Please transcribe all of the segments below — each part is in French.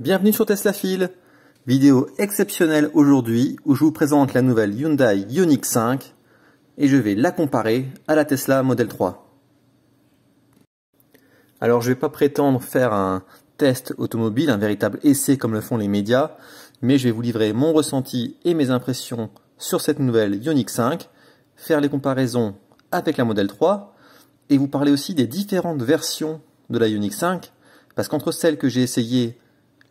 Bienvenue sur Tesla Fil, vidéo exceptionnelle aujourd'hui où je vous présente la nouvelle Hyundai Ioniq 5 et je vais la comparer à la Tesla Model 3. Alors je ne vais pas prétendre faire un test automobile, un véritable essai comme le font les médias, mais je vais vous livrer mon ressenti et mes impressions sur cette nouvelle Ioniq 5, faire les comparaisons avec la Model 3 et vous parler aussi des différentes versions de la Ioniq 5, parce qu'entre celles que j'ai essayées,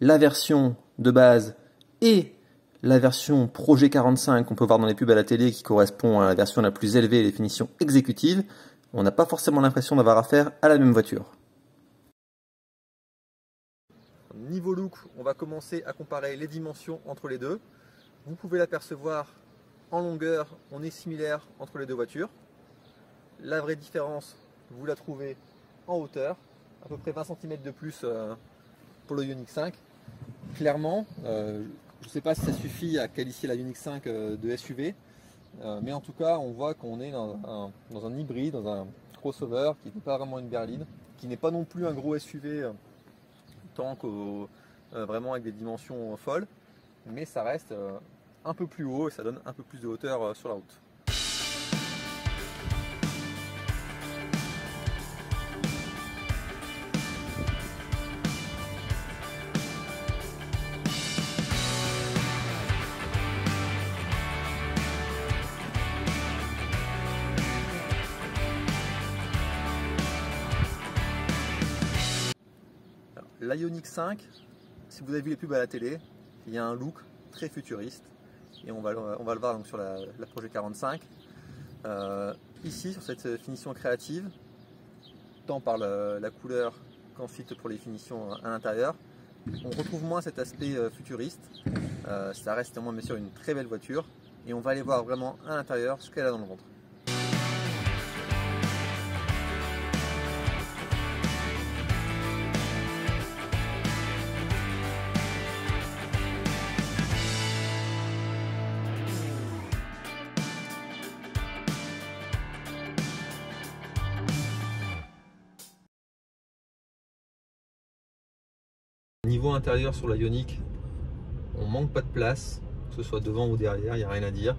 la version de base et la version Projet 45 qu'on peut voir dans les pubs à la télé qui correspond à la version la plus élevée, les finitions exécutives, on n'a pas forcément l'impression d'avoir affaire à la même voiture. Niveau look, on va commencer à comparer les dimensions entre les deux. Vous pouvez l'apercevoir en longueur, on est similaire entre les deux voitures. La vraie différence, vous la trouvez en hauteur, à peu près 20 cm de plus pour le Ioniq 5. Clairement, je ne sais pas si ça suffit à qualifier la Ioniq 5 de SUV, mais en tout cas on voit qu'on est dans un hybride, dans un crossover qui n'est pas vraiment une berline, qui n'est pas non plus un gros SUV tant que vraiment avec des dimensions folles, mais ça reste un peu plus haut et ça donne un peu plus de hauteur sur la route. La Ioniq 5, si vous avez vu les pubs à la télé, il y a un look très futuriste et on va le voir donc sur la Projet 45. Ici, sur cette finition créative, tant par la couleur qu'ensuite pour les finitions à l'intérieur, on retrouve moins cet aspect futuriste. Ça reste néanmoins bien sûr une très belle voiture et on va aller voir vraiment à l'intérieur ce qu'elle a dans le ventre. Niveau intérieur sur la Ioniq, on manque pas de place, que ce soit devant ou derrière, il n'y a rien à dire.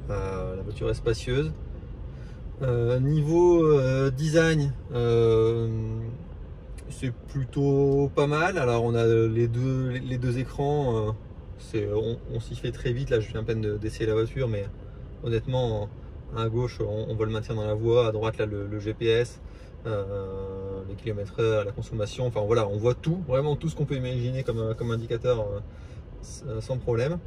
La voiture est spacieuse. Niveau design, c'est plutôt pas mal. Alors on a les deux écrans, on s'y fait très vite. Là je viens à peine d'essayer la voiture, mais honnêtement à gauche on voit le maintien dans la voie, à droite là le GPS. Les kilomètres/heure, la consommation, enfin voilà, on voit tout, vraiment tout ce qu'on peut imaginer comme indicateur sans problème.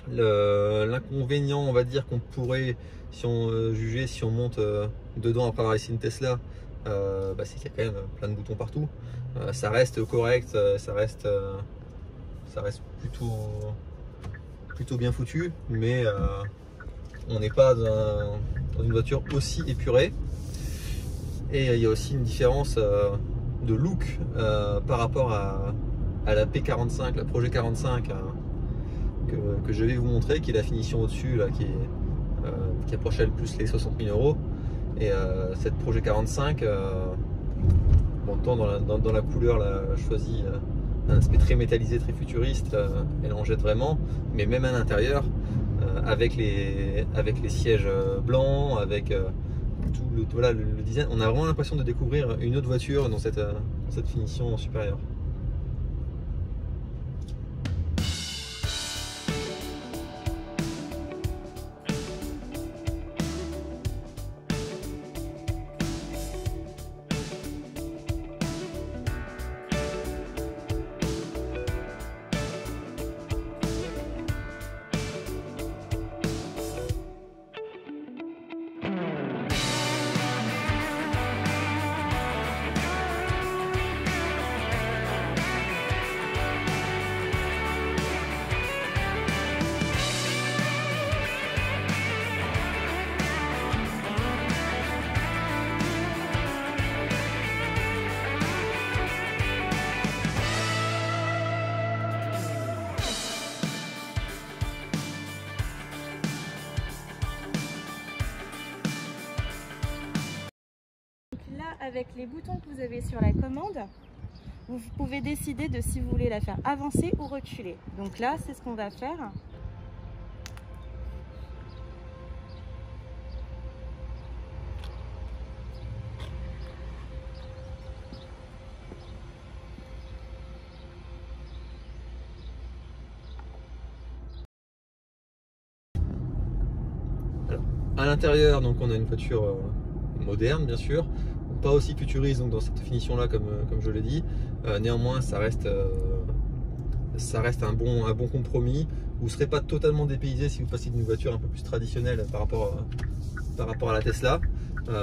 L'inconvénient, on va dire qu'on pourrait, si on jugeait, si on monte dedans après avoir essayé une Tesla, c'est qu'il y a quand même plein de boutons partout. Ça reste correct, ça reste plutôt bien foutu, mais on n'est pas dans une voiture aussi épurée. Et il y a aussi une différence de look par rapport à la P45, la Projet 45 que je vais vous montrer, qui est la finition au-dessus, qui approchait le plus les 60 000 €. Et cette Projet 45, bon, tant dans la couleur, là, choisie un aspect très métallisé, très futuriste, elle en jette vraiment, mais même à l'intérieur, avec les sièges blancs, avec voilà, le design, on a vraiment l'impression de découvrir une autre voiture dans cette finition supérieure. avec les boutons que vous avez sur la commande, vous pouvez décider de si vous voulez la faire avancer ou reculer. Donc là, c'est ce qu'on va faire. À l'intérieur, donc on a une voiture moderne, bien sûr, pas aussi futuriste donc dans cette finition là comme je l'ai dit. Néanmoins, ça reste un bon compromis. Vous ne serez pas totalement dépaysé si vous passez d'une voiture un peu plus traditionnelle par rapport à la Tesla,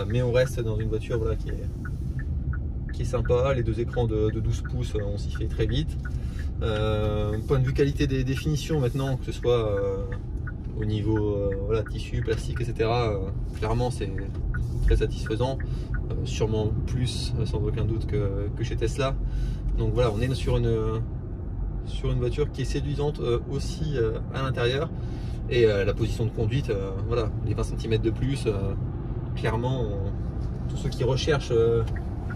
mais on reste dans une voiture voilà, qui est sympa. Les deux écrans de 12 pouces, on s'y fait très vite. Point de vue qualité des finitions maintenant, que ce soit au niveau voilà, tissu, plastique, etc. Clairement, c'est très satisfaisant. Sûrement plus, sans aucun doute, que chez Tesla. Donc voilà, on est sur une voiture qui est séduisante aussi à l'intérieur. Et la position de conduite, voilà, les 20 cm de plus, clairement, tous ceux qui recherchent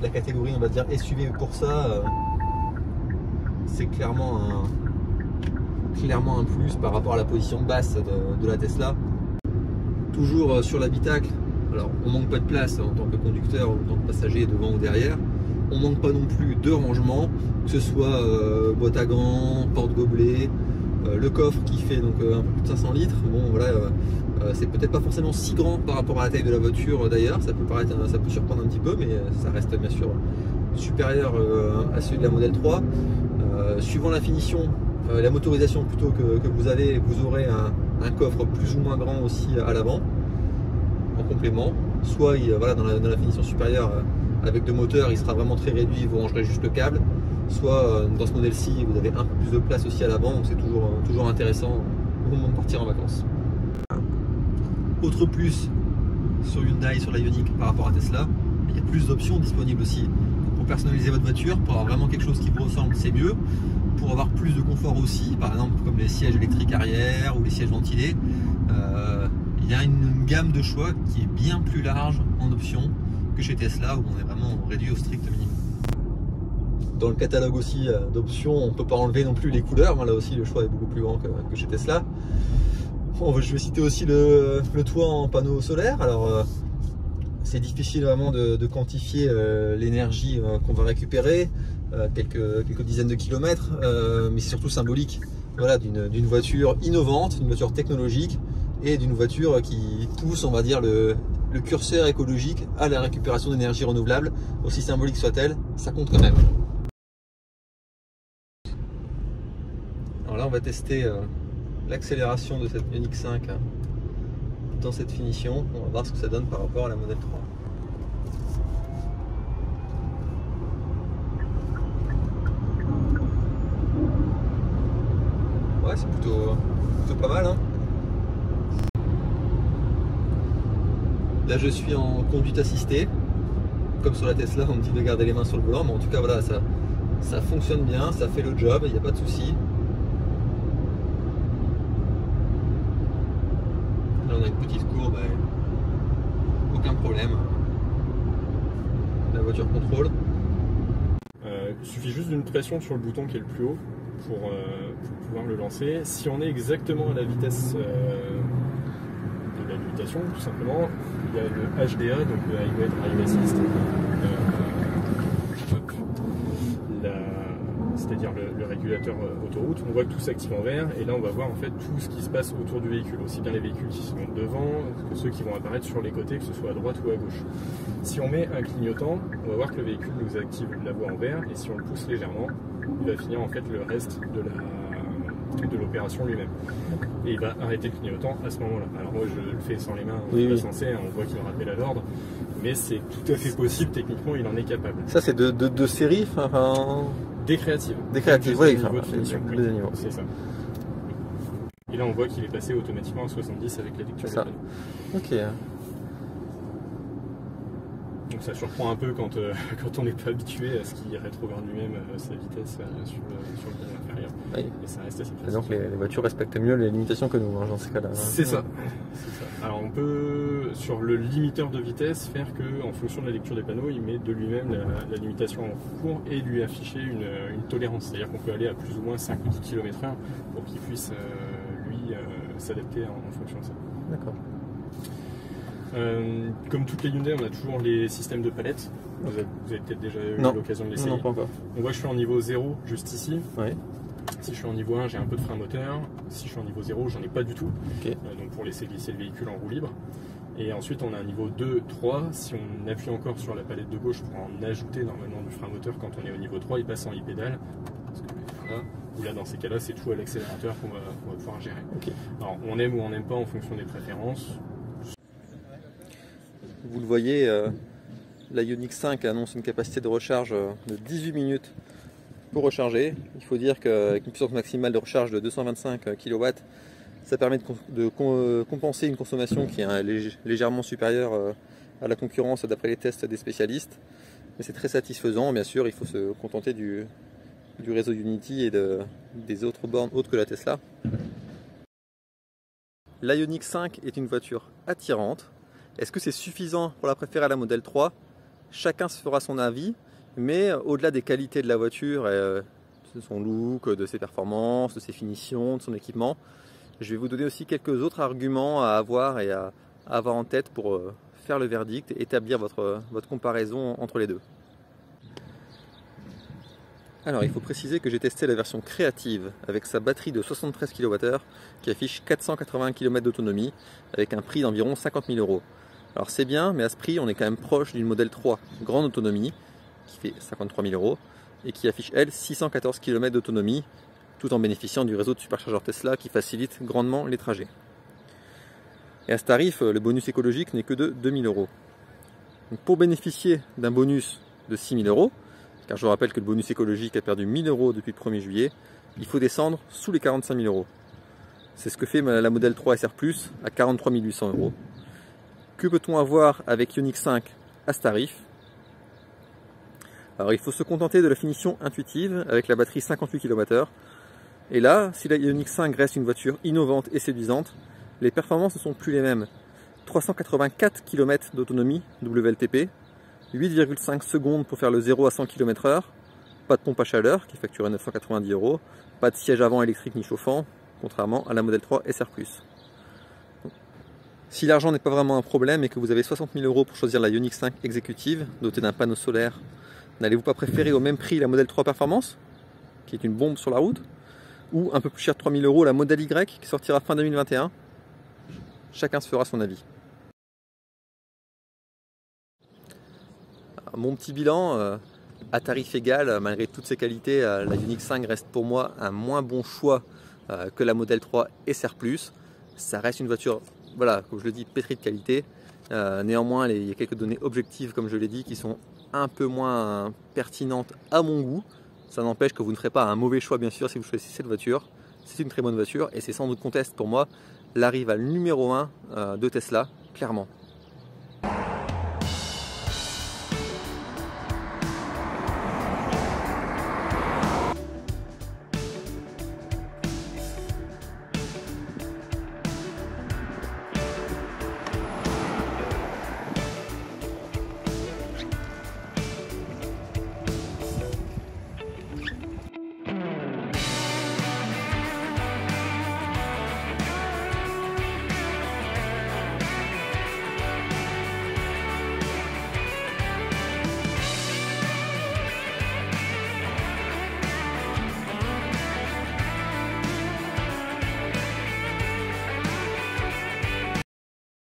la catégorie, on va dire, SUV pour ça, c'est clairement un plus par rapport à la position basse de la Tesla. Toujours sur l'habitacle, alors on manque pas de place en tant que conducteur ou en tant que passager devant ou derrière. On manque pas non plus de rangement, que ce soit boîte à gants, porte-gobelet, le coffre qui fait donc un peu plus de 500 litres. Bon voilà, c'est peut-être pas forcément si grand par rapport à la taille de la voiture d'ailleurs, ça peut surprendre un petit peu, mais ça reste bien sûr supérieur à celui de la Model 3. Suivant la finition, la motorisation plutôt que vous avez, vous aurez un coffre plus ou moins grand aussi à l'avant en complément. Soit voilà, dans la finition supérieure avec deux moteurs, il sera vraiment très réduit, vous rangerez juste le câble. Soit dans ce modèle-ci, vous avez un peu plus de place aussi à l'avant, donc c'est toujours intéressant au moment de partir en vacances. Autre plus sur Hyundai, sur la Ioniq par rapport à Tesla, il y a plus d'options disponibles aussi. Pour personnaliser votre voiture, pour avoir vraiment quelque chose qui vous ressemble, c'est mieux. Pour avoir plus de confort aussi, par exemple comme les sièges électriques arrière ou les sièges ventilés, il y a une gamme de choix qui est bien plus large en options que chez Tesla où on est vraiment réduit au strict minimum. Dans le catalogue aussi d'options, on ne peut pas enlever non plus les couleurs, là aussi le choix est beaucoup plus grand que chez Tesla. Bon, je vais citer aussi le toit en panneaux solaires. Alors c'est difficile vraiment de quantifier l'énergie qu'on va récupérer, quelques dizaines de kilomètres, mais c'est surtout symbolique, voilà, d'une voiture innovante, d'une voiture technologique et d'une voiture qui pousse, on va dire, le curseur écologique à la récupération d'énergie renouvelable, aussi symbolique soit-elle, ça compte quand même. Alors là on va tester l'accélération de cette Ioniq 5 dans cette finition. On va voir ce que ça donne par rapport à la Model 3. Ouais, c'est plutôt pas mal, hein. Là je suis en conduite assistée. Comme sur la Tesla, on me dit de garder les mains sur le volant, mais en tout cas voilà, ça fonctionne bien, ça fait le job, il n'y a pas de souci. Là on a une petite courbe, aucun problème. La voiture contrôle. Il suffit juste d'une pression sur le bouton qui est le plus haut pour pouvoir le lancer. Si on est exactement à la vitesse de la limitation, tout simplement, il y a le HDA, donc le Highway Drive Assist, c'est-à-dire le régulateur autoroute. On voit que tout s'active en vert et là on va voir en fait tout ce qui se passe autour du véhicule, aussi bien les véhicules qui sont devant que ceux qui vont apparaître sur les côtés, que ce soit à droite ou à gauche. Si on met un clignotant, on va voir que le véhicule nous active la voie en vert et si on le pousse légèrement, il va finir en fait le reste de l'opération lui-même. Et il va arrêter le clignotant à ce moment-là. Alors moi je le fais sans les mains, on est censé, on voit qu'il me rappelle à l'ordre, mais c'est tout à fait possible, techniquement il en est capable. Ça c'est de série, enfin... Des créatives. Des créatives, oui, enfin, les niveaux. C'est ça. Et là on voit qu'il est passé automatiquement à 70 avec la lecture des panneaux. Ok. Donc ça surprend un peu quand on n'est pas habitué à ce qu'il rétrograde lui-même sa vitesse sur le panneau inférieur. Oui. Et ça reste assez précis. Donc les voitures respectent mieux les limitations que nous, hein, dans ces cas-là. C'est ça. C'est ça. Alors on peut, sur le limiteur de vitesse, faire que en fonction de la lecture des panneaux, il met de lui-même la limitation en cours et lui afficher une tolérance. C'est-à-dire qu'on peut aller à plus ou moins 5 ou 10 km/h pour qu'il puisse s'adapter en fonction de ça. D'accord. Comme toutes les Hyundai, on a toujours les systèmes de palettes. Vous avez peut-être déjà eu l'occasion de l'essayer. Non, pas encore. Donc moi je suis en niveau 0 juste ici. Ouais. Si je suis en niveau 1, j'ai un peu de frein moteur. Si je suis en niveau 0, j'en ai pas du tout. Okay. Donc pour laisser glisser le véhicule en roue libre. Et ensuite on a un niveau 2, 3. Si on appuie encore sur la palette de gauche pour en ajouter normalement du frein moteur quand on est au niveau 3, il passe en e-pédale. Ou là dans ces cas-là, c'est tout à l'accélérateur qu'on va pouvoir gérer. Okay. Alors on aime ou on n'aime pas en fonction des préférences. Vous le voyez, la Ioniq 5 annonce une capacité de recharge de 18 minutes pour recharger. Il faut dire qu'avec une puissance maximale de recharge de 225 kW, ça permet de compenser une consommation qui est légèrement supérieure à la concurrence d'après les tests des spécialistes. Mais c'est très satisfaisant. Bien sûr, il faut se contenter du réseau Ionity et des autres bornes autres que la Tesla. La Ioniq 5 est une voiture attirante. Est-ce que c'est suffisant pour la préférer à la Model 3? Chacun se fera son avis, mais au-delà des qualités de la voiture, de son look, de ses performances, de ses finitions, de son équipement, je vais vous donner aussi quelques autres arguments à avoir et à avoir en tête pour faire le verdict et établir votre comparaison entre les deux. Alors il faut préciser que j'ai testé la version créative avec sa batterie de 73 kWh qui affiche 480 km d'autonomie avec un prix d'environ 50 000 €. Alors c'est bien, mais à ce prix on est quand même proche d'une Model 3 grande autonomie qui fait 53 000 € et qui affiche elle 614 km d'autonomie tout en bénéficiant du réseau de superchargeurs Tesla qui facilite grandement les trajets. Et à ce tarif, le bonus écologique n'est que de 2 000 €. Donc pour bénéficier d'un bonus de 6 000 €, car je vous rappelle que le bonus écologique a perdu 1 000 € depuis le 1er juillet, il faut descendre sous les 45 000 €. C'est ce que fait la Model 3 SR+, à 43 800 €. Que peut-on avoir avec Ioniq 5 à ce tarif? Alors il faut se contenter de la finition intuitive avec la batterie 58 kWh. Et là, si la Ioniq 5 reste une voiture innovante et séduisante, les performances ne sont plus les mêmes. 384 km d'autonomie WLTP, 8,5 secondes pour faire le 0 à 100 km/h, pas de pompe à chaleur qui facture 990 €, pas de siège avant électrique ni chauffant, contrairement à la Model 3 SR+. Si l'argent n'est pas vraiment un problème et que vous avez 60 000 € pour choisir la Ioniq 5 exécutive, dotée d'un panneau solaire, n'allez-vous pas préférer au même prix la Model 3 Performance, qui est une bombe sur la route, ou un peu plus cher de 3 000 € la Model Y qui sortira fin 2021? Chacun se fera son avis. Mon petit bilan, à tarif égal, malgré toutes ses qualités, la Ioniq 5 reste pour moi un moins bon choix que la Model 3 SR+. Ça reste une voiture, voilà, comme je le dis, pétrie de qualité. Néanmoins, il y a quelques données objectives, comme je l'ai dit, qui sont un peu moins pertinentes à mon goût. Ça n'empêche que vous ne ferez pas un mauvais choix, bien sûr, si vous choisissez cette voiture. C'est une très bonne voiture et c'est sans doute conteste pour moi la rivale numéro 1 de Tesla, clairement.